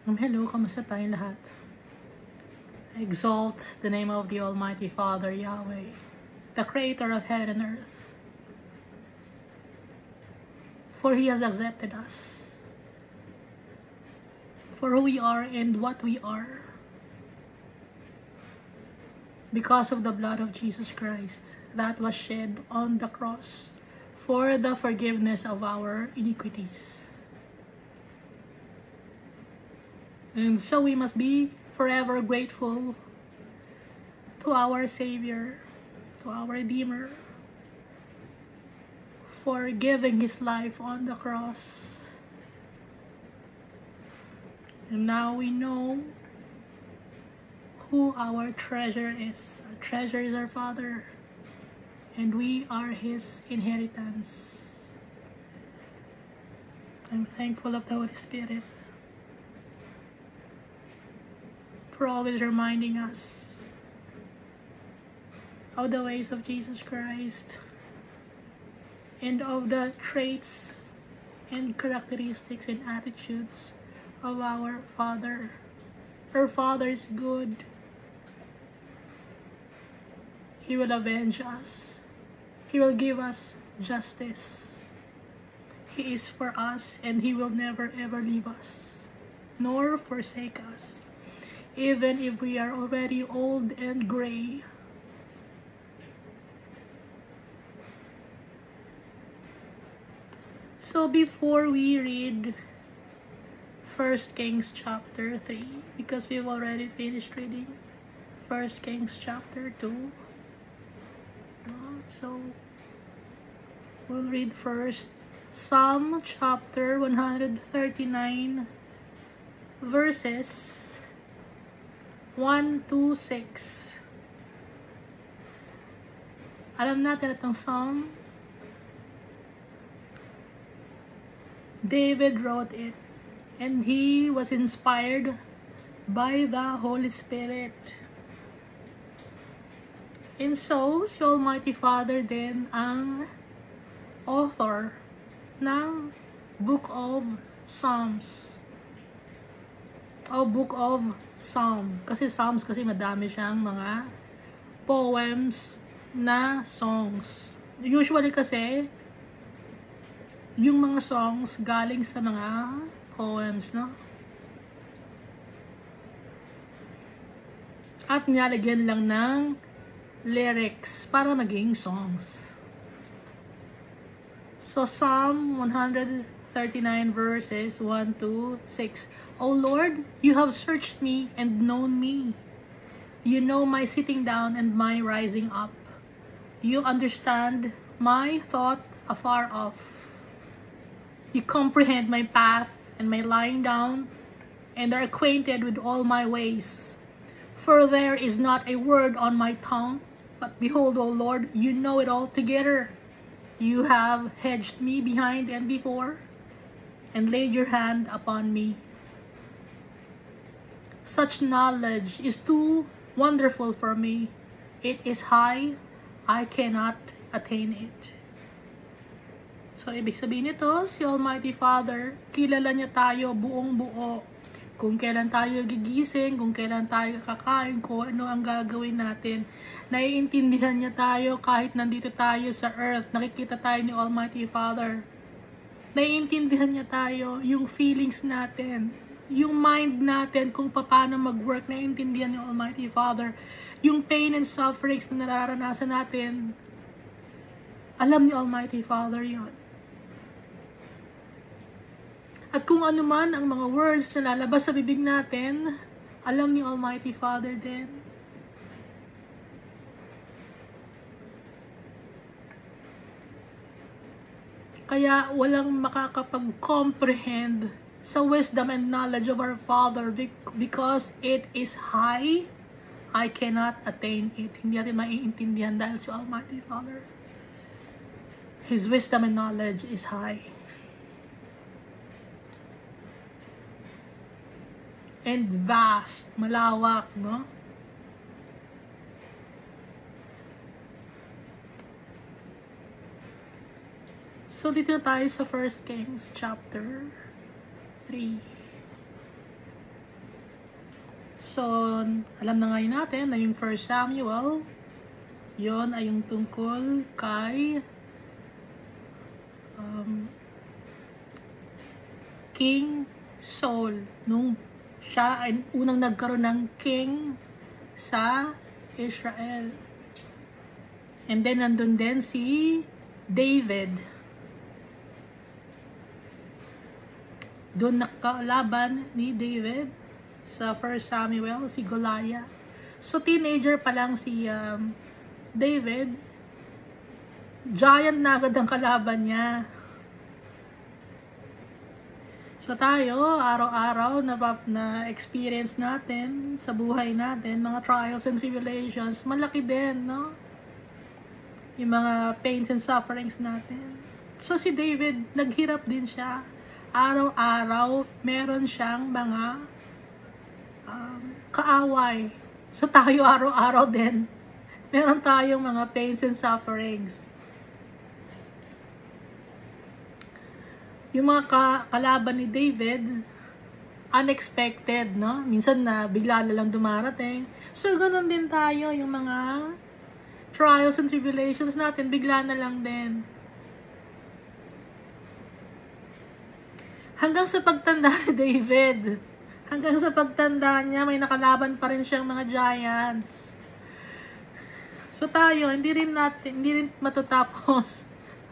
Hello, kamusta tayong lahat? I exalt the name of the Almighty Father, Yahweh, the Creator of heaven and earth. For He has accepted us, for who we are and what we are, because of the blood of Jesus Christ that was shed on the cross for the forgiveness of our iniquities. And so we must be forever grateful to our Savior, to our Redeemer, for giving His life on the cross. And now we know who our treasure is. Our treasure is our Father, and we are His inheritance. I'm thankful of the Holy Spirit for always reminding us of the ways of Jesus Christ and of the traits and characteristics and attitudes of our Father. Our Father is good. He will avenge us. He will give us justice. He is for us, and He will never ever leave us, nor forsake us, even if we are already old and gray. So before we read 1 Kings chapter 3, because we've already finished reading 1 Kings chapter 2, so we'll read first Psalm chapter 139 verses 1 to 6. Alam natin itong psalm. David wrote it, and he was inspired by the Holy Spirit. And so, si Almighty Father din ang author ng Book of Psalms. O Book of Psalm. Kasi Psalms kasi madami siyang mga poems na songs. Usually kasi, yung mga songs galing sa mga poems, no? At nilalagyan lang ng lyrics para maging songs. So Psalm 139 verses 1 to 6. O Lord, you have searched me and known me. You know my sitting down and my rising up. You understand my thought afar off. You comprehend my path and my lying down, and are acquainted with all my ways. For there is not a word on my tongue, but behold, O Lord, you know it altogether. You have hedged me behind and before, and laid your hand upon me. Such knowledge is too wonderful for me. It is high, I cannot attain it. So, ibig sabihin nito, si Almighty Father, kilala niya tayo buong buo. Kung kailan tayo gigising, kung kailan tayo kakain, kung ano ang gagawin natin. Naiintindihan niya tayo kahit nandito tayo sa earth. Nakikita tayo ni Almighty Father. Naiintindihan niya tayo yung feelings natin, yung mind natin, kung paano mag-work. Naiintindihan ni Almighty Father yung pain and sufferings na nararanasan natin. Alam ni Almighty Father yon. At kung ano man ang mga words na lalabas sa bibig natin, alam ni Almighty Father din. Kaya walang makakapag-comprehend sa wisdom and knowledge of our Father, because it is high, I cannot attain it. Hindi natin maiintindihan dahil si Almighty Father, His wisdom and knowledge is high. And vast, malawak, no? So, dito na tayo sa 1 Kings chapter 3. So, alam na ngayon natin na yung 1 Samuel, yon ay yung tungkol kay King Saul. Nung siya ay unang nagkaroon ng king sa Israel. And then, nandun din si David. Doon nakalaban ni David sa 1 Samuel, si Goliath. So, teenager pa lang si David. Giant na agad ang kalaban niya. So, tayo, araw-araw na experience natin sa buhay natin, mga trials and tribulations, malaki din, no? Yung mga pains and sufferings natin. So, si David, naghirap din siya. Araw-araw, meron siyang mga kaaway. So, tayo araw-araw din, meron tayong mga pains and sufferings. Yung mga kalaban ni David, unexpected, no? Minsan na bigla na lang dumarating. So, ganun din tayo, yung mga trials and tribulations natin, bigla na lang din. Hanggang sa pagtanda ni David, hanggang sa pagtanda niya, may nakalaban pa rin siyang mga giants. So tayo, hindi rin matatapos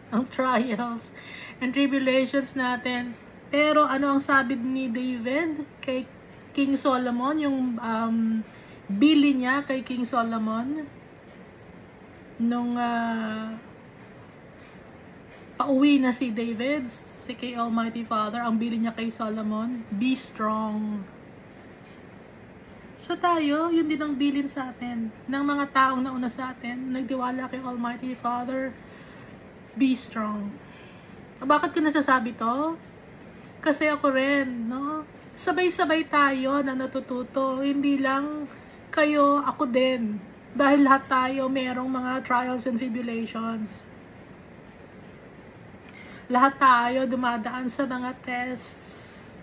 ang trials and tribulations natin. Pero ano ang sabi ni David kay King Solomon, yung bili niya kay King Solomon, nung pauwi na si David, si kay Almighty Father, ang bili niya kay Solomon, be strong. So tayo, yun din ang bilin sa atin ng mga taong nauna sa atin, nagtiwala kay Almighty Father, be strong. Bakit ko nasasabi to? Kasi ako rin, no? Sabay-sabay tayo na natututo, hindi lang kayo, ako din. Dahil lahat tayo merong mga trials and tribulations. Lahat tayo dumadaan sa mga tests.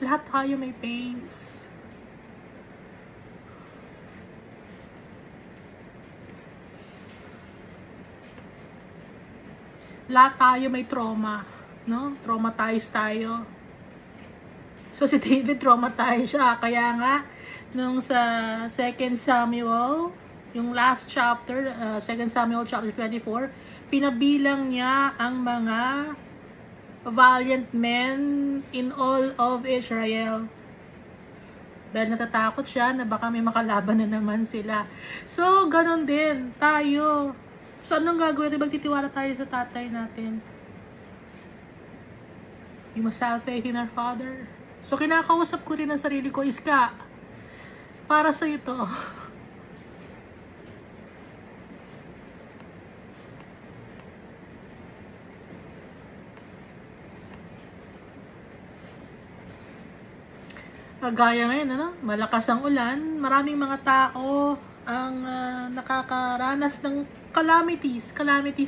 Lahat tayo may pains. Lahat tayo may trauma, no? Traumatized tayo. So, si David traumatized siya. Kaya nga, nung sa 2 Samuel, yung last chapter, 2 Samuel chapter 24, pinabilang niya ang mga valiant men in all of Israel. Dahil natatakot siya na baka may makalaban na naman sila. So, ganun din tayo. So, anong gagawin? Magtitiwala tayo sa tatay natin. You must have faith in our Father. So, kinakausap ko rin ang sarili ko, Iska, para sa ito. Gaya ngayon, ano? Malakas ang ulan, maraming mga tao ang nakakaranas ng calamities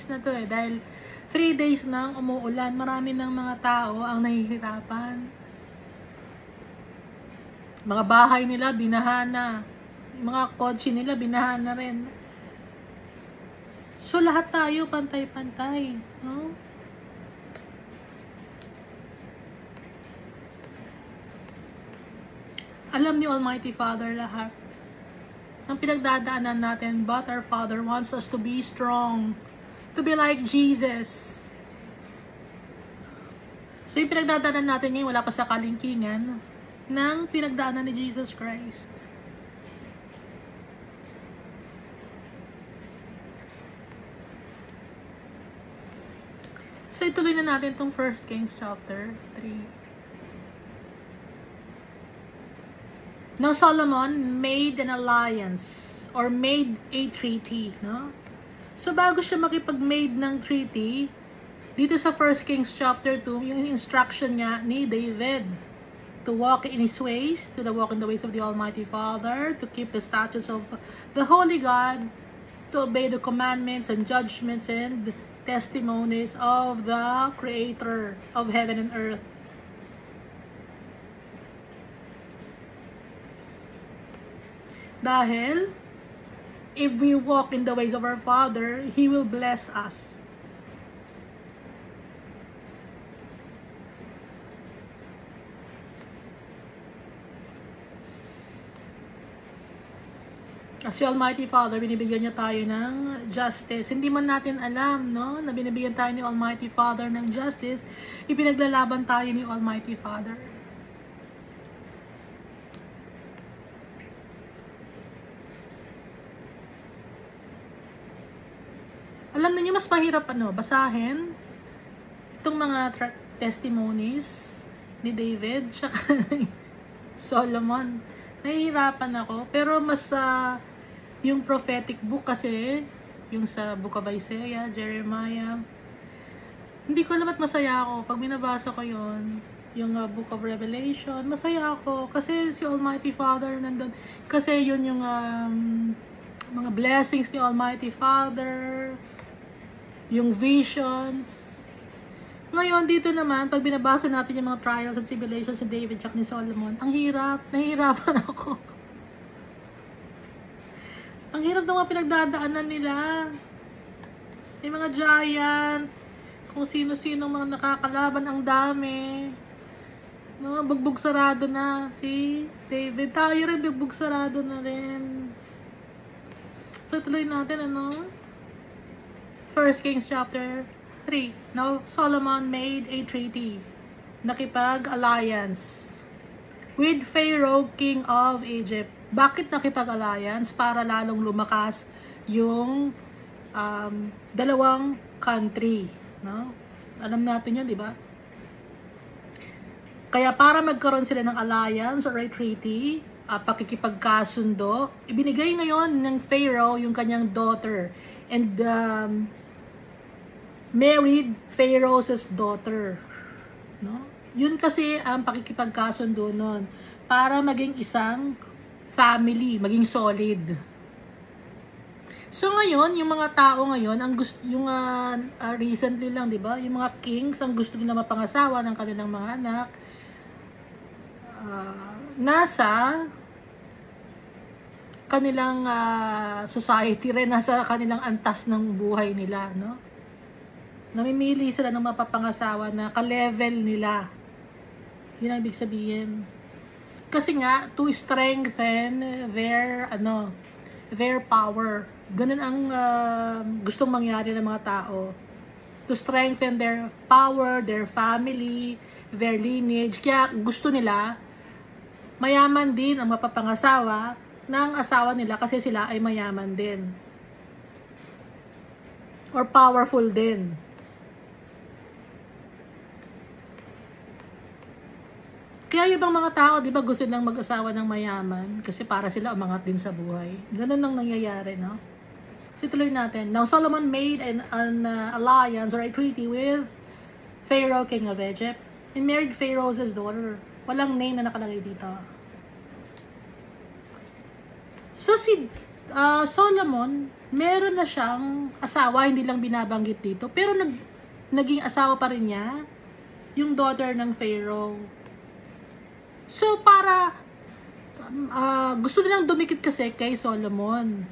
na to dahil 3 days nang umuulan, marami ng mga tao ang nahihirapan. Mga bahay nila binahana, mga kotse nila binahana rin. So lahat tayo pantay-pantay, no? Alam ni Almighty Father lahat ang pinagdadaanan natin, but our Father wants us to be strong, to be like Jesus. So yung pinagdadaanan natin ngayon, wala pa sa kalingkingan ng pinagdaanan ni Jesus Christ. So ituloy na natin itong 1 Kings chapter 3. Now Solomon made an alliance or made a treaty, no? So bago siya makipag-made ng treaty, dito sa 1 Kings chapter 2, yung instruction niya ni David to walk in his ways, to walk in the ways of the Almighty Father, to keep the statutes of the Holy God, to obey the commandments and judgments and the, testimonies of the Creator of heaven and earth. Dahil, if we walk in the ways of our Father, He will bless us. Kasi Almighty Father, binibigyan niya tayo ng justice. Hindi man natin alam, no, na binibigyan tayo ni Almighty Father ng justice, ipinaglalaban tayo ni Almighty Father. Alam niyo mas mahirap basahin itong mga testimonies ni David tsaka Solomon. Nahihirapan ako, pero mas yung prophetic book kasi, yung sa Book of Isaiah, Jeremiah, hindi ko alam at masaya ako pag binabasa ko yon. Yung Book of Revelation, masaya ako kasi si Almighty Father nandun, kasi yun yung mga blessings ni Almighty Father, yung visions. Ngayon, dito naman, pag binabasa natin yung mga trials and tribulations ni David at ni Solomon, ang hirap, nahihirapan ako. Ang hirap ng mga pinagdadaanan nila. Yung mga giant, kung sino-sino mga nakakalaban, ang dami. No, bugbog sarado na si David. Tayo rin, bugbog sarado na rin. So, tuloy natin, 1 Kings chapter 3. Now, Solomon made a treaty, nakipag-alliance with Pharaoh, king of Egypt. Bakit nakipag-alliance? Para lalong lumakas yung dalawang country. No? Alam natin yan, di ba? Kaya para magkaroon sila ng alliance or a treaty, pakikipagkasundo, ibinigay ngayon ng Pharaoh yung kanyang daughter. And married Pharaoh's daughter. No? Yun kasi ang pakikipagkasundo nun. Para maging isang family, maging solid. So ngayon, yung mga tao ngayon, ang gusto, yung recently lang, di ba? Yung mga kings, ang gusto nila mapangasawa ng kanilang mga anak, nasa kanilang society rin, nasa kanilang antas ng buhay nila, no? Namimili sila ng mapapangasawa na ka-level nila. Yun ang ibig sabihin. Kasi nga, to strengthen their power. Ganun ang gustong mangyari ng mga tao. To strengthen their power, their family, their lineage. Kaya gusto nila, mayaman din ang mapapangasawa ng asawa nila kasi sila ay mayaman din. Or powerful din. Kaya yung mga tao, di ba, gusto nilang mag-asawa ng mayaman kasi para sila umangat din sa buhay. Ganun ang nangyayari, no? So, tuloy natin. Now, Solomon made an alliance or a treaty with Pharaoh, king of Egypt, and married Pharaoh's daughter. Walang name na nakalagay dito. So, si Solomon, meron na siyang asawa, hindi lang binabanggit dito, pero naging asawa pa rin niya yung daughter ng Pharaoh. So, para gusto nilang dumikit kasi kay Solomon.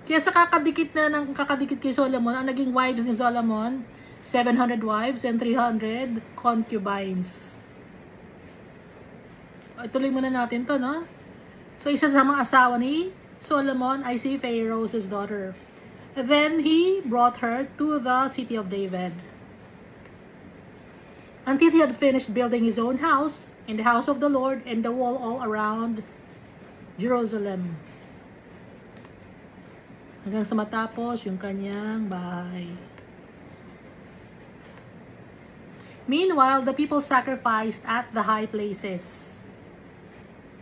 Kaya sa kakadikit kay Solomon, ang naging wives ni Solomon, 700 wives and 300 concubines. Ituloy muna natin to, no? So, isa sa mga asawa ni Solomon ay si Pharaoh's daughter. Then, he brought her to the city of David, until he had finished building his own house, in the house of the Lord, and the wall all around Jerusalem. Hanggang sa matapos yung kanyang bahay. Meanwhile, the people sacrificed at the high places,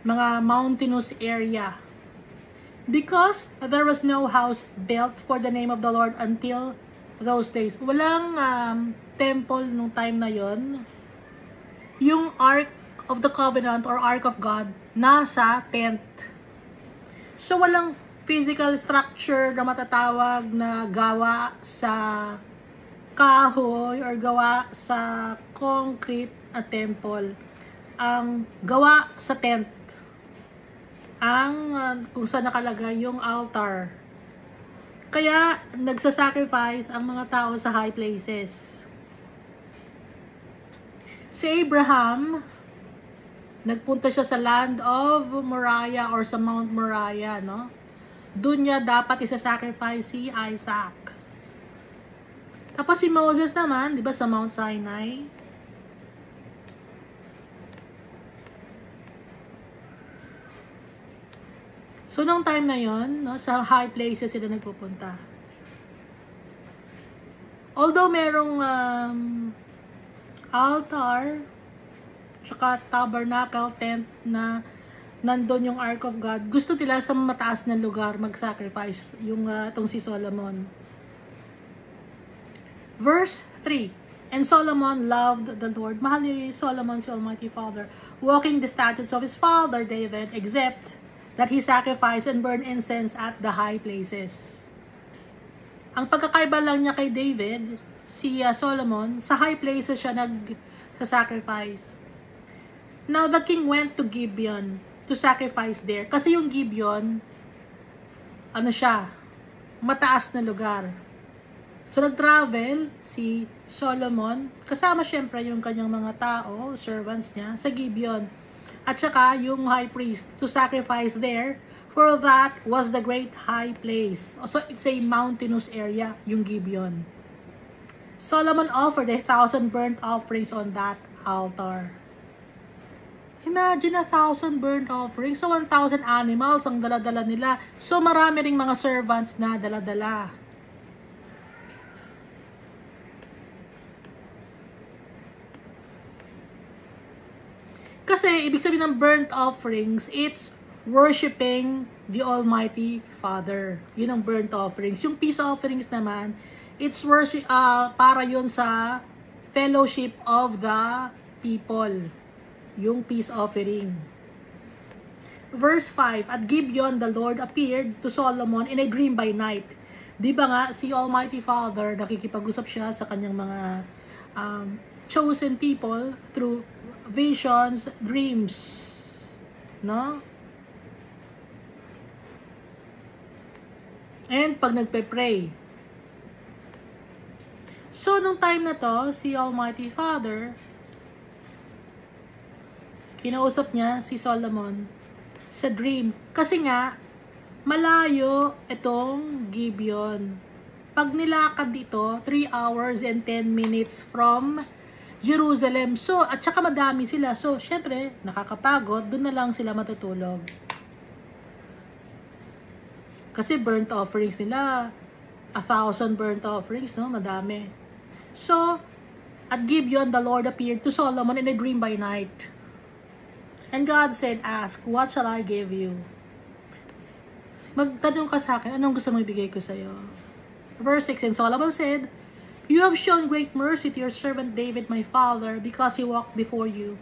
mga mountainous area, because there was no house built for the name of the Lord until those days. Walang temple nung time na yon. Yung Ark of the Covenant or Ark of God nasa tent. So walang physical structure na matatawag na gawa sa kahoy or gawa sa concrete na temple. Ang gawa sa tent ang kung saan nakalagay yung altar. Kaya nagsasacrifice ang mga tao sa high places. Si Abraham, nagpunta siya sa land of Moriah or sa Mount Moriah, no? Doon niya dapat isa-sacrifice si Isaac. Tapos si Moses naman, di ba, sa Mount Sinai? So, nung time na yon, no, sa high places sila nagpupunta. Although merong altar, tsaka tabernacle, tent na nandun yung Ark of God, gusto nila sa mataas na lugar mag-sacrifice yung itong si Solomon. Verse 3, and Solomon loved the Lord. Mahal ni Solomon si Almighty Father, walking the statutes of his father David, except that he sacrificed and burned incense at the high places. Ang pagkakaiba lang niya kay David, si Solomon, sa high places siya nag-sacrifice. Now the king went to Gibeon to sacrifice there. Kasi yung Gibeon, ano siya, mataas na lugar. So nag-travel si Solomon, kasama syempre yung kanyang mga tao, servants niya, sa Gibeon. At saka yung high priest to sacrifice there, for that was the great high place. So it's a mountainous area, yung Gibeon. Solomon offered 1,000 burnt offerings on that altar. Imagine 1,000 burnt offerings. So 1,000 animals ang dala-dala nila. So marami ring mga servants na dala-dala. Kasi, ibig sabihin ng burnt offerings, it's worshiping the Almighty Father. Yun ang burnt offerings. Yung peace offerings naman, it's worship, para yun sa fellowship of the people. Yung peace offering. Verse 5, at Gibeon, the Lord appeared to Solomon in a dream by night. Di ba nga, si Almighty Father, nakikipag-usap siya sa kanyang mga chosen people through visions, dreams, no? And pag nagpe-pray. So, nung time na to, si Almighty Father, kinausap niya si Solomon sa dream. Kasi nga, malayo itong Gibeon. Pag nilakad dito, 3 hours and 10 minutes from Jerusalem. So, at saka madami sila. So, syempre, nakakapagod. Doon na lang sila matutulog. Kasi burnt offerings nila, 1,000 burnt offerings, no? Madami. So, at Gibeon, the Lord appeared to Solomon in a dream by night. And God said, ask, what shall I give you? Magtanong ka sa akin, anong gusto mong ibigay ko sa'yo? Verse 6, and Solomon said, you have shown great mercy to your servant David, my father, because he walked before you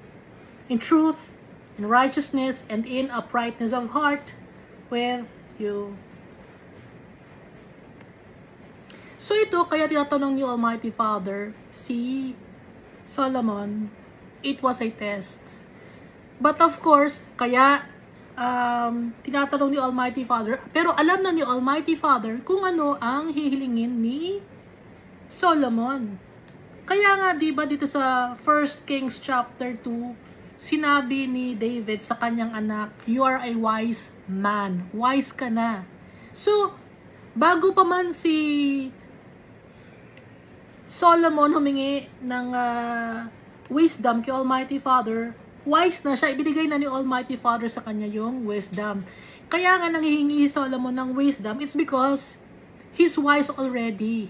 in truth, in righteousness, and in uprightness of heart with you. So ito, kaya tinatanong ni Almighty Father, si Solomon, it was a test. But of course, kaya tinatanong ni Almighty Father, pero alam na ni Almighty Father kung ano ang hihilingin ni Solomon. Kaya nga, di ba dito sa 1 Kings chapter 2, sinabi ni David sa kanyang anak, you are a wise man. Wise ka na. So, bago pa man si Solomon humingi ng wisdom kay Almighty Father, wise na siya. Ibinigay na ni Almighty Father sa kanya yung wisdom. Kaya nga nanghihingi si Solomon ng wisdom, it's because he's wise already.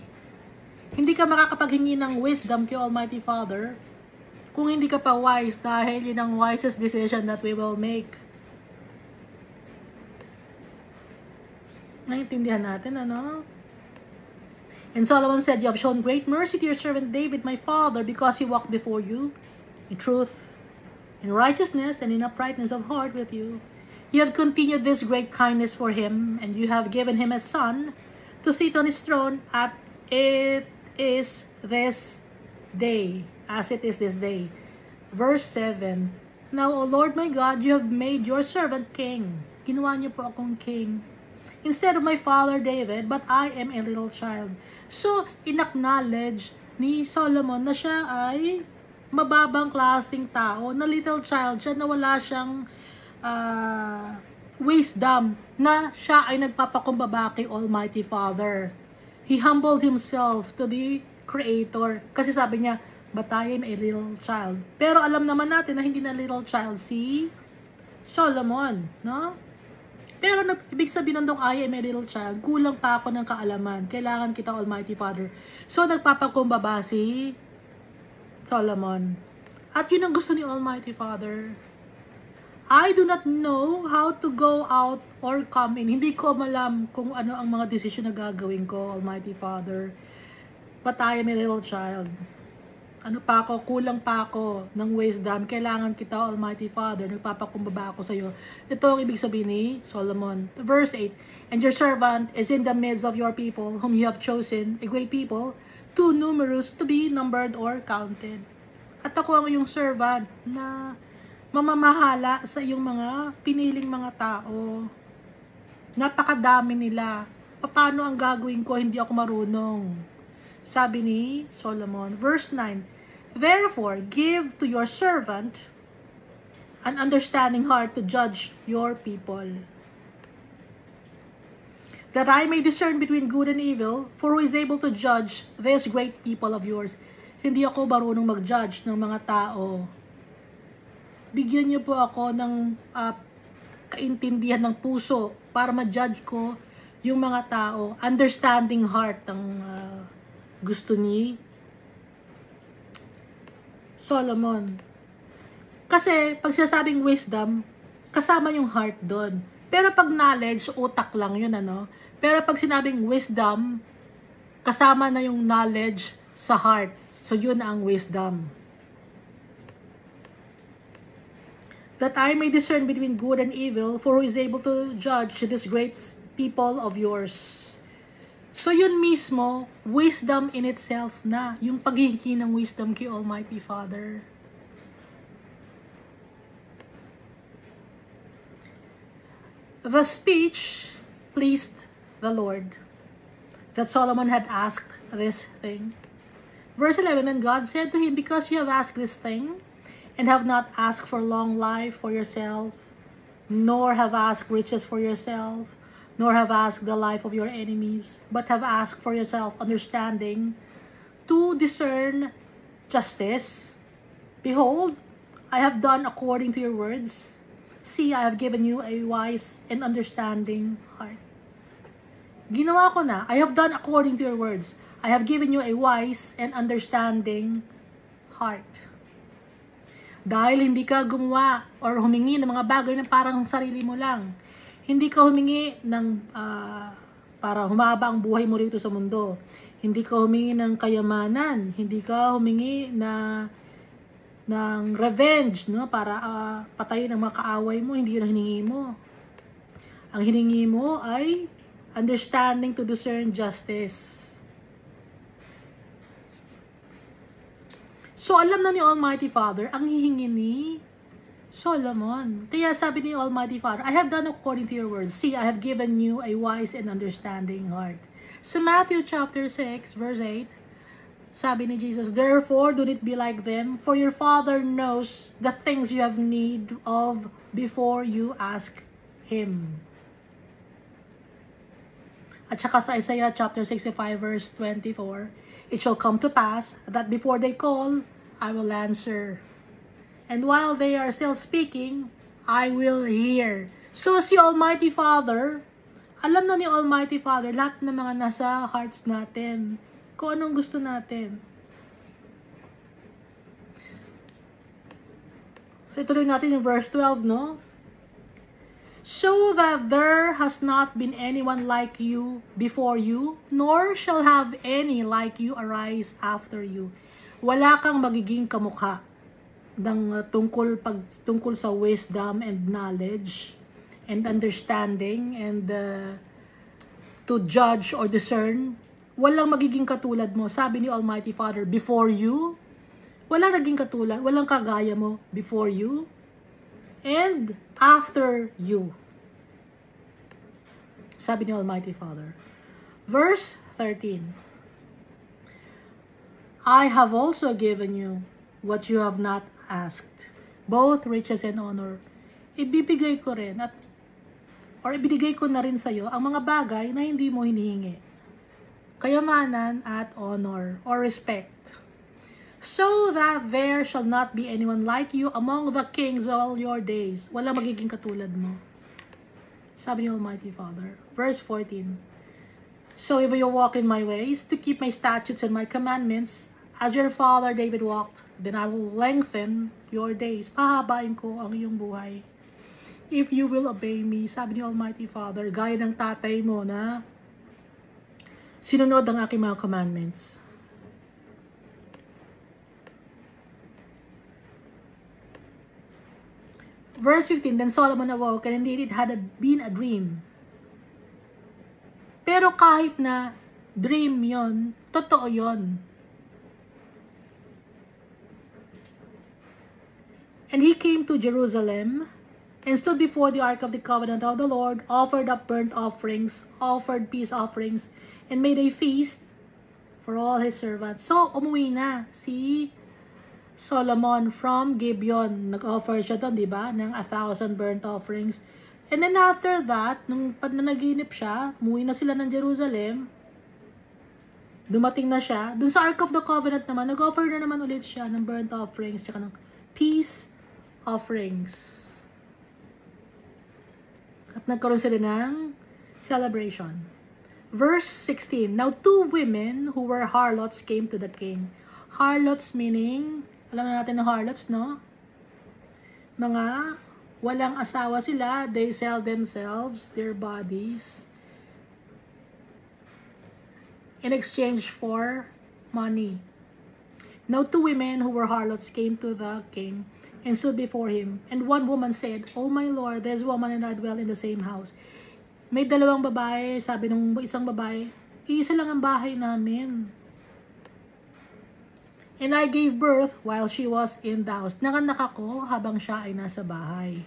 Hindi ka makakapaghingi ng wisdom kay Almighty Father kung hindi ka pa wise, dahil yun ang wisest decision that we will make. Naintindihan natin, ano? And Solomon said, you have shown great mercy to your servant David, my father, because he walked before you in truth, in righteousness, and in uprightness of heart with you. You have continued this great kindness for him, and you have given him a son to sit on his throne at it is this day, as it is this day. Verse 7, now, O Lord my God, you have made your servant king Ginawa niyo po akong king. Instead of my father David, but I am a little child. So, inacknowledge ni Solomon na siya ay mababang klaseng tao, na little child siya, na wala siyang wisdom, na siya ay nagpapakumbaba kay Almighty Father. He humbled himself to the Creator. Kasi sabi niya, but I am a little child. Pero alam naman natin na hindi na little child si Solomon, no? Pero ibig sabihin nung I am a little child, kulang pa ako ng kaalaman. Kailangan kita, Almighty Father. So, nagpapakumbaba si Solomon. At yun ang gusto ni Almighty Father. I do not know how to go out or come in. Hindi ko malam kung ano ang mga desisyon na gagawin ko, Almighty Father. But I am a little child. Ano pa ako, kulang pa ako ng wisdom. Kailangan kita, Almighty Father. Nagpapakumbaba ako sa iyo. Ito ang ibig sabihin ni Solomon. Verse 8, and your servant is in the midst of your people, whom you have chosen, a great people, too numerous to be numbered or counted. At ako ang iyong servant na mamamahala sa iyong mga piniling mga tao. Napakadami nila. Paano ang gagawin ko? Hindi ako marunong. Sabi ni Solomon. Verse 9, therefore, give to your servant an understanding heart to judge your people, that I may discern between good and evil, for who is able to judge this great people of yours? Hindi ako marunong mag-judge ng mga tao. Bigyan niyo po ako ng kaintindihan ng puso para ma-judge ko yung mga tao. Understanding heart ang gusto ni Solomon. Kasi pag sinasabing wisdom, kasama yung heart doon. Pero pag knowledge, utak lang yun, ano? Pero pag sinabing wisdom, kasama na yung knowledge sa heart. So yun ang wisdom. That I may discern between good and evil, for who is able to judge this great people of yours. So yun mismo, wisdom in itself na, yung paghihingi ng wisdom kay Almighty Father. The speech pleased the Lord, that Solomon had asked this thing. Verse 11, and God said to him, because you have asked this thing, and have not asked for long life for yourself, nor have asked riches for yourself, nor have asked the life of your enemies, but have asked for yourself understanding to discern justice. Behold, I have done according to your words. See, I have given you a wise and understanding heart. Ginawa ko na. I have done according to your words. I have given you a wise and understanding heart. Dahil hindi ka gumawa or humingi ng mga bagay na parang sarili mo lang. Hindi ka humingi ng para humaba ang buhay mo rito sa mundo. Hindi ka humingi ng kayamanan. Hindi ka humingi ng revenge, no? Para patayin ang mga kaaway mo. Hindi yun ang hiningi mo. Ang hiningi mo ay understanding to discern justice. So, alam na ni Almighty Father ang hihingi ni Solomon. Kaya sabi ni Almighty Father, I have done according to your words. See, I have given you a wise and understanding heart. Sa Matthew chapter 6, verse 8, sabi ni Jesus, therefore, do not be like them, for your Father knows the things you have need of before you ask Him. At saka sa Isaiah chapter 65, verse 24, it shall come to pass that before they call, I will answer. And while they are still speaking, I will hear. So si Almighty Father, alam na ni Almighty Father lahat ng mga nasa hearts natin. Kung anong gusto natin. So ituloy natin yung verse 12, no? So that there has not been anyone like you before you, nor shall have any like you arise after you. Wala kang magiging kamukha ng tungkol sa wisdom and knowledge and understanding and to judge or discern. Walang magiging katulad mo. Sabi ni Almighty Father, before you, walang naging katulad, walang kagaya mo before you and after you. sabi ni Almighty Father. Verse 13. I have also given you what you have not asked, both riches and honor. Ibibigay ko rin ibinigay ko na rin sa iyo ang mga bagay na hindi mo hinihingi. Kayamanan at honor or respect. So that there shall not be anyone like you among the kings of all your days. Wala magiging katulad mo. Sabi ni Almighty Father. Verse 14. So if you walk in my ways, to keep my statutes and my commandments, as your father David walked, then I will lengthen your days. Pahabain ko ang iyong buhay. If you will obey me, sabi ni Almighty Father, gaya ng tatay mo na sinunod ang aking mga commandments. Verse 15, then Solomon awoke, and indeed it had been a dream. Pero kahit na dream yon, totoo yon. And he came to Jerusalem, and stood before the ark of the covenant of the Lord, offered up burnt offerings, offered peace offerings, and made a feast for all his servants. So, umuwi na si Solomon from Gibeon. Nag-offer siya doon, di ba? Ng 1,000 burnt offerings. And then after that, nung nanaginip siya, umuwi na sila ng Jerusalem. Dumating na siya. Doon sa Ark of the Covenant naman, nag-offer na naman ulit siya ng burnt offerings, tsaka ng peace offerings. At nagkaroon sila ng celebration. Verse 16, now 2 women who were harlots came to the king. Harlots meaning, alam na natin na harlots, no? Mga walang asawa sila, they sell themselves, their bodies, in exchange for money. Now 2 women who were harlots came to the king and stood before him. And one woman said, "O my lord, this woman and I dwell in the same house." May 2 babae, sabi ng isang babae, isa lang ang bahay namin. And I gave birth while she was in the house. Nanganak ako habang siya ay nasa bahay.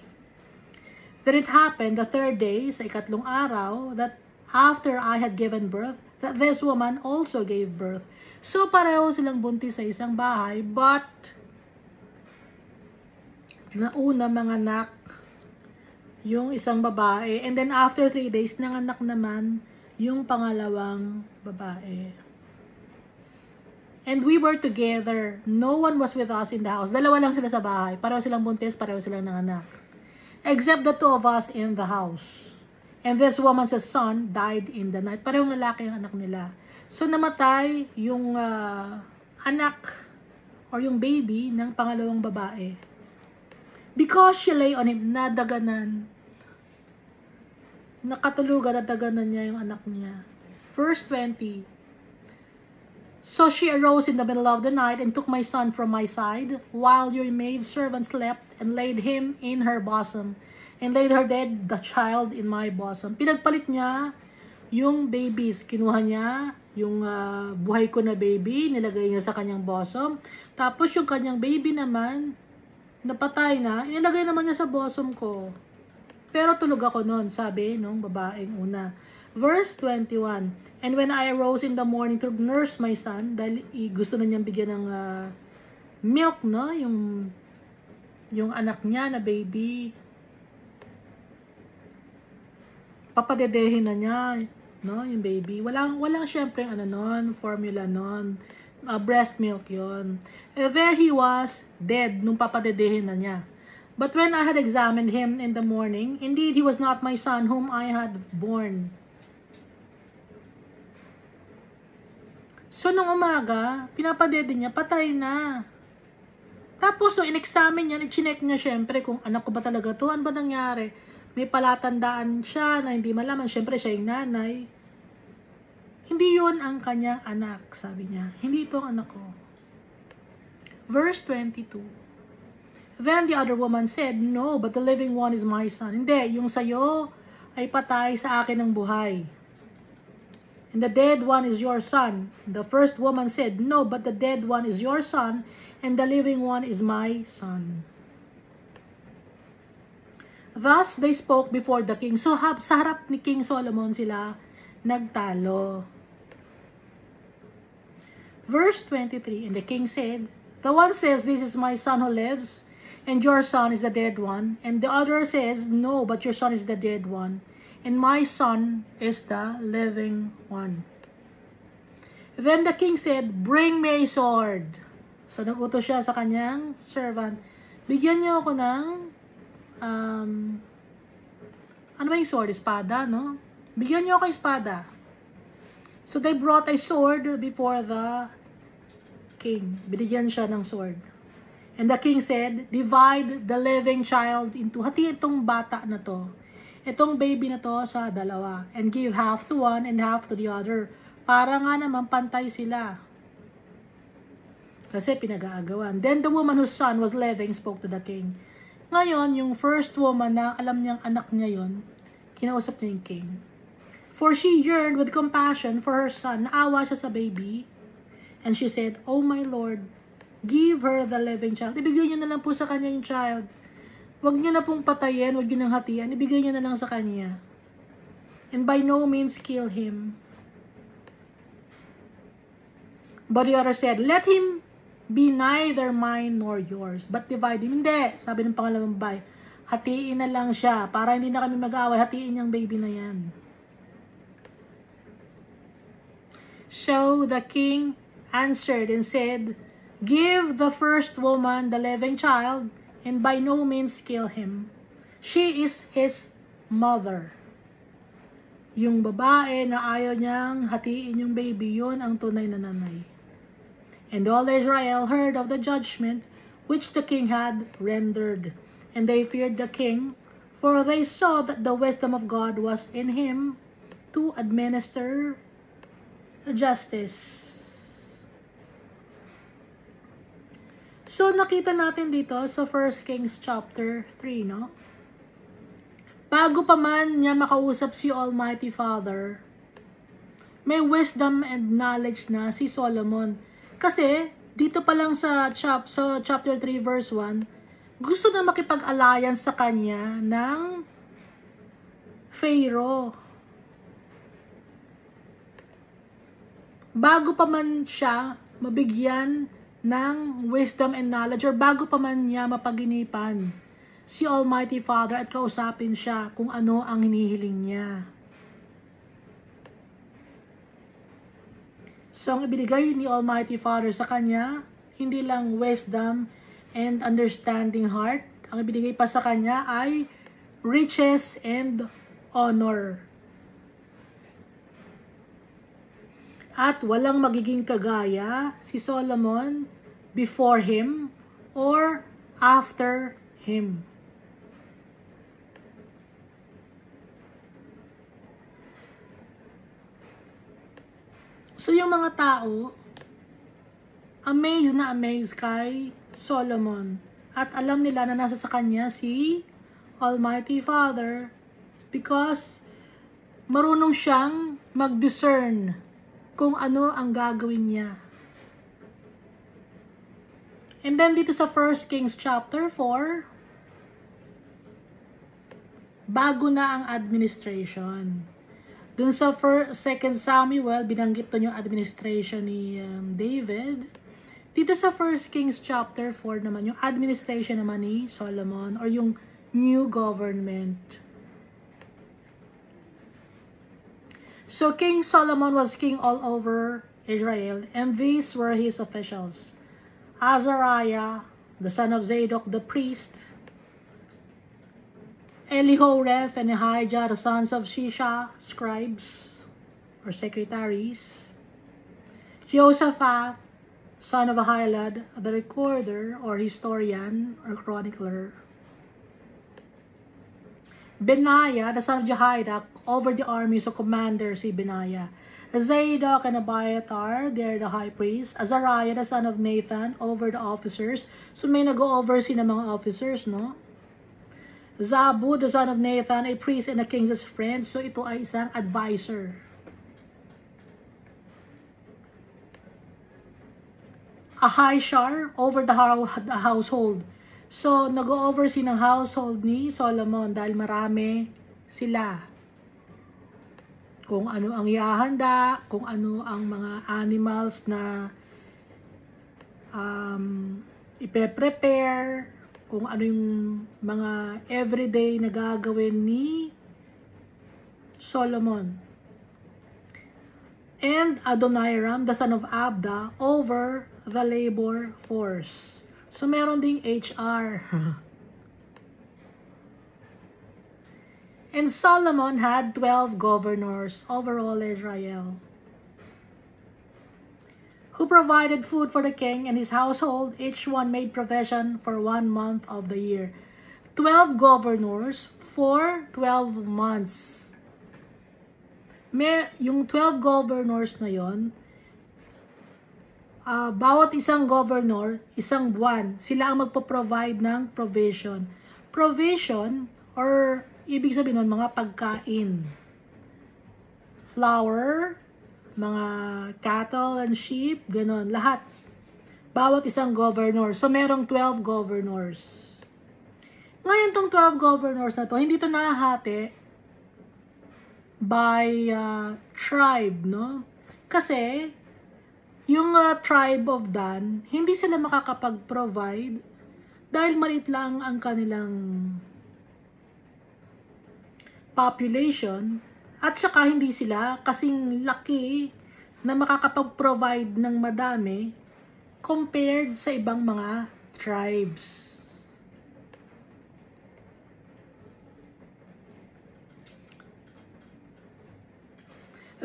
Then it happened the 3rd day, sa 3 araw, that after I had given birth, that this woman also gave birth. So pareho silang buntis sa isang bahay, but nauna manganak yung isang babae. And then after 3 days, nanganak naman yung pangalawang babae. And we were together. No one was with us in the house. 2 lang sila sa bahay. Pareho silang buntis, pareho silang nanganak. Except the 2 of us in the house. And this woman's son died in the night. Parehong lalaki ang anak nila. So namatay yung anak or yung baby ng pangalawang babae. Because she lay on him, nadaganan. Nakatulugan, nadaganan niya yung anak niya. Verse 20. So she arose in the middle of the night and took my son from my side, while your maidservant slept, and laid him in her bosom, and laid her dead, the child, in my bosom. Pinagpalit niya yung babies. Kinuha niya yung buhay ko na baby, nilagay niya sa kanyang bosom. Tapos yung kanyang baby naman, napatay na, inilagay naman niya sa bosom ko. Pero tulog ako noon, sabi nung babaeng una. Verse 21, and when I arose in the morning to nurse my son, dahil gusto na niyang bigyan ng milk, no? Yung anak niya na baby, papadedehin na niya, no? Yung baby. Walang syempre formula nun. Breast milk yon. There he was, dead, nung papadedehin na niya. But when I had examined him in the morning, indeed he was not my son whom I had born. So, nung umaga, pinapadede niya, patay na. Tapos, nung in-examine niya, i-check niya syempre kung anak ko ba talaga to, ano ba nangyari? May palatandaan siya na hindi malaman, syempre siya yung nanay. Hindi yun ang kanyang anak, sabi niya. Hindi ito ang anak ko. Verse 22. Then the other woman said, "No, but the living one is my son." Hindi, yung sayo ay patay, sa akin ang buhay. And the dead one is your son. And the first woman said, "No, but the dead one is your son, and the living one is my son." Thus, they spoke before the king. So, sa harap ni King Solomon sila nagtalo. Verse 23, and the king said, the one says, this is my son who lives, and your son is the dead one. And the other says, no, but your son is the dead one, and my son is the living one. Then the king said, bring me a sword. So, nagutos siya sa kanyang servant, bigyan niyo ako ng ano ba yung sword? Espada, no? Bigyan niyo ako espada. So they brought a sword before the king. Binigyan siya ng sword. And the king said, divide the living child into, hati itong bata na to, itong baby na to sa dalawa, and give half to one and half to the other. Para nga naman pantay sila. Kasi pinag-aagawan. Then the woman whose son was living spoke to the king. Ngayon, yung first woman na alam niyang anak niya yon, kinausap niya yung king. For she yearned with compassion for her son. Naawa siya sa baby. And she said, oh my Lord, give her the living child. Ibigay niyo na lang po sa kanya yung child. Huwag niyo na pong patayin, huwag niyo nang hatian. Ibigay niyo na lang sa kanya. And by no means kill him. But the other said, let him be neither mine nor yours, but divide him. Hindi, sabi ng pangalawang babae, hatiin na lang siya, para hindi na kami mag-away, hatiin yung baby na yan. So the king answered and said, give the first woman the living child, and by no means kill him. She is his mother. Yung babae na ayaw niyang hatiin yung baby, yun ang tunay na nanay. And all Israel heard of the judgment which the king had rendered. And they feared the king, for they saw that the wisdom of God was in him to administer justice. So, nakita natin dito sa 1 Kings chapter 3, no? Bago pa man niya makausap si Almighty Father, may wisdom and knowledge na si Solomon. Kasi, dito pa lang sa chapter 3 verse 1, gusto na makipag-alliance sa kanya ng Pharaoh. Bago pa man siya mabigyan ng wisdom and knowledge, or bago pa man niya mapaginipan si Almighty Father at kausapin siya kung ano ang hinihiling niya. So, ang ibinigay ni Almighty Father sa kanya, hindi lang wisdom and understanding heart. Ang ibinigay pa sa kanya ay riches and honor. At walang magiging kagaya si Solomon before him or after him. So, yung mga tao, amazed na amazed kay Solomon. At alam nila na nasa sa kanya si Almighty Father because marunong siyang mag-discern kung ano ang gagawin niya. And then dito sa 1 Kings chapter 4, bago na ang administration. Dun sa 2 Samuel, binanggit to yung administration ni David. Dito sa 1 Kings chapter 4 naman, yung administration naman ni Solomon or yung new government. So King Solomon was king all over Israel, and these were his officials. Azariah, the son of Zadok the priest, Elihoreph and Ahijah, the sons of Shisha, scribes or secretaries. Jehoshaphat, son of Ahilud, the recorder or historian or chronicler. Benaiah, the son of Jehoiada, over the army, so commander si Benaiah. Zadok and Abiathar, they're the high priest. Azariah, the son of Nathan, over the officers. So may nag-oversee ng mga officers, no? Zabud, the son of Nathan, a priest and a king's friend. So ito ay isang advisor. Ahishar, over the household. So, nag-oversee ng household ni Solomon dahil marami sila. Kung ano ang ihahanda, kung ano ang mga animals na ipe-prepare, kung ano yung mga everyday na gagawin ni Solomon. And Adoniram, the son of Abda, over the labor force. So, meron ding HR. And Solomon had 12 governors over all Israel, who provided food for the king and his household. Each one made provision for 1 month of the year. 12 governors for 12 months. Yung 12 governors na yon, bawat isang governor, isang buwan, sila ang magpo-provide ng provision. Provision, or ibig sabihin nun, mga pagkain. Flour, mga cattle and sheep, ganon, lahat. Bawat isang governor. So, merong 12 governors. Ngayon, tong 12 governors na to, hindi to nahahati by tribe, no? Kasi, yung tribe of Dan, hindi sila makakapag-provide dahil maliit lang ang kanilang population at saka hindi sila kasing laki na makakapag-provide ng madami compared sa ibang mga tribes.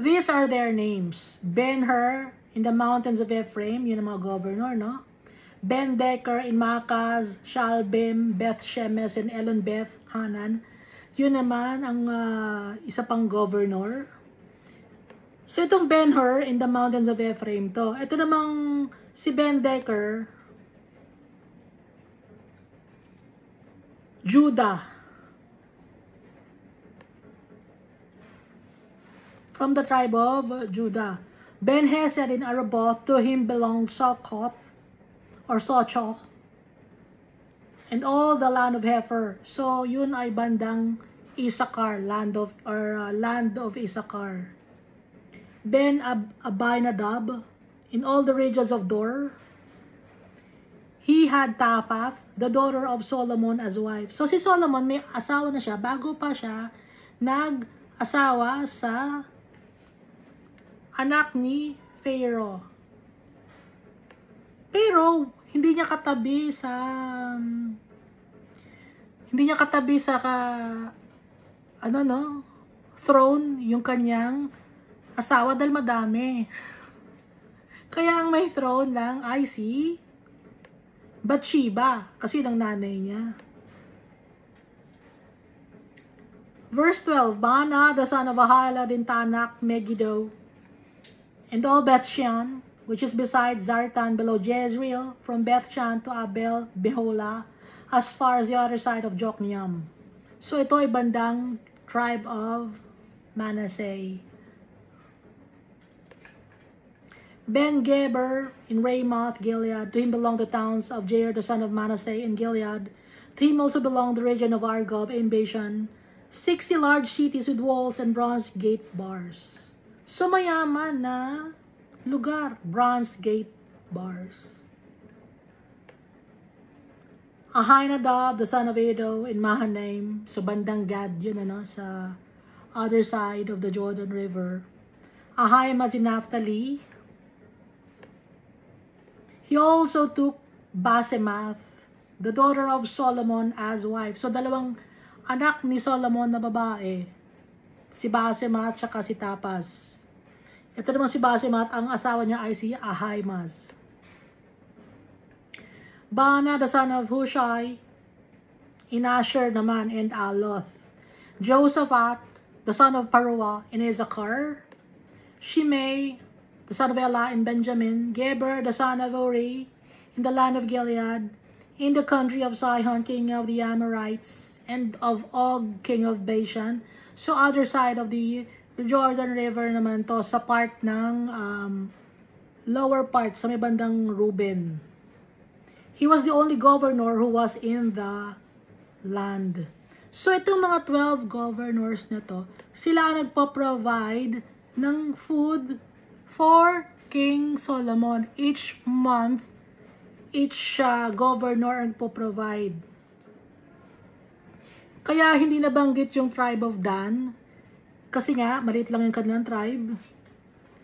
These are their names. Ben-Hur in the mountains of Ephraim, yun ang mga governor, no? Ben-Deker in Makaz, Shalbim, Beth-Shemesh, and Elon-Beth Hanan. Yun naman ang isa pang governor. So, itong Ben-Hur in the mountains of Ephraim to. Ito namang si Ben-Deker, Judah. From the tribe of Judah. Ben-Hesed in Araboth, to him belonged Sokoth, or Sochoch, and all the land of Hefer. So, yun ay bandang Issachar, land of Issachar. Ben-Abinadab, in all the regions of Dor, he had Tapath, the daughter of Solomon, as wife. So, si Solomon, may asawa na siya, bago pa siya nag-asawa sa anak ni Pharaoh. Pero, hindi niya katabi sa throne yung kanyang asawa dahil madami. Kaya ang may throne lang ay si Bathsheba, kasi yun ang nanay niya. Verse 12, Baana, the son of Ahilah, in Tanak, Megiddo, and all Bethshan, which is beside Zartan below Jezreel, from Bethshan to Abel Beholah, as far as the other side of Jokneam. So ito ay bandang tribe of Manasseh. Ben-Geber in Ramoth, Gilead, to him belong the towns of Jair, the son of Manasseh, in Gilead. To him also belonged the region of Argob in Bashan, 60 large cities with walls and bronze gate bars. So, mayaman na lugar, bronze gate bars. Ahinadab, the son of Edo, in Mahanaim, so bandang Gad yun, sa other side of the Jordan River. Ahimaaz in Naphtali. He also took Basemath, the daughter of Solomon, as wife. So, dalawang anak ni Solomon na babae, si Basemath at si Tapas. Ito naman si Basemath, ang asawa niya ay si Ahimaaz. Baana, the son of Hushai, in Asher naman, and Aloth. Josaphat, the son of Paruah, in Issachar. Shimei, the son of Elah, in Benjamin. Geber, the son of Uri, in the land of Gilead, in the country of Sihon, king of the Amorites, and of Og, king of Bashan. So, other side of the Jordan River naman to, sa part ng lower part, sa may bandang Reuben. He was the only governor who was in the land. So, itong mga 12 governors na to, sila ang nagpo-provide ng food for King Solomon. Each month, each governor ang po-provide. Kaya hindi nabanggit yung tribe of Dan, kasi nga, maliit lang yung kanilang tribe.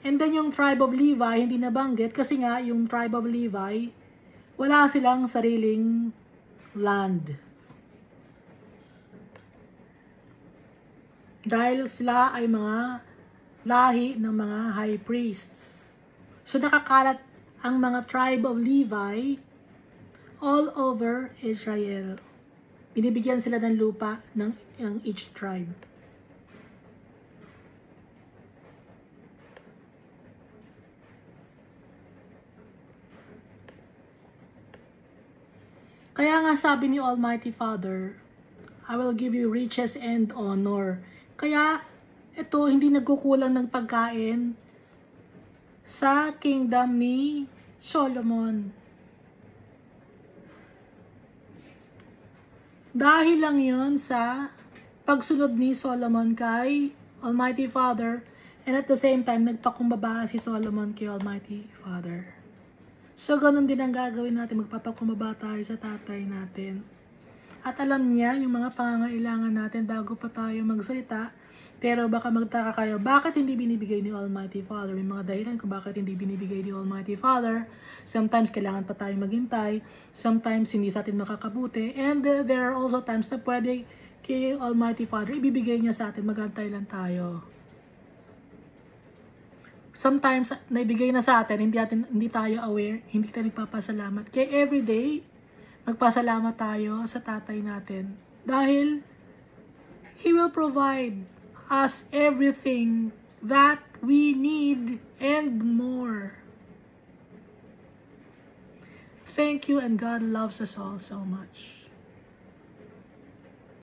And then yung tribe of Levi, hindi nabanggit, kasi nga, yung tribe of Levi, wala silang sariling land. Dahil sila ay mga lahi ng mga high priests. So nakakalat ang mga tribe of Levi all over Israel. Binibigyan sila ng lupa ng each tribe. Kaya nga sabi ni Almighty Father, I will give you riches and honor. Kaya ito hindi nagkukulang ng pagkain sa kingdom ni Solomon. Dahil lang yun sa pagsunod ni Solomon kay Almighty Father, and at the same time nagpakumbaba si Solomon kay Almighty Father. So, ganun din ang gagawin natin. Magpapakumbaba tayo sa tatay natin. At alam niya yung mga pangangailangan natin bago pa tayo magsalita. Pero baka magtaka kayo, bakit hindi binibigay ni Almighty Father? May mga dahilan kung bakit hindi binibigay ni Almighty Father. Sometimes kailangan pa tayo maghintay. Sometimes hindi sa atin makakabuti. And there are also times na pwede kay Almighty Father, ibibigay niya sa atin, maghantay lang tayo. Sometimes, naibigay na sa atin, hindi tayo aware, hindi tayo nagpapasalamat. Kaya everyday, magpasalamat tayo sa tatay natin. Dahil, He will provide us everything that we need and more. Thank you, and God loves us all so much.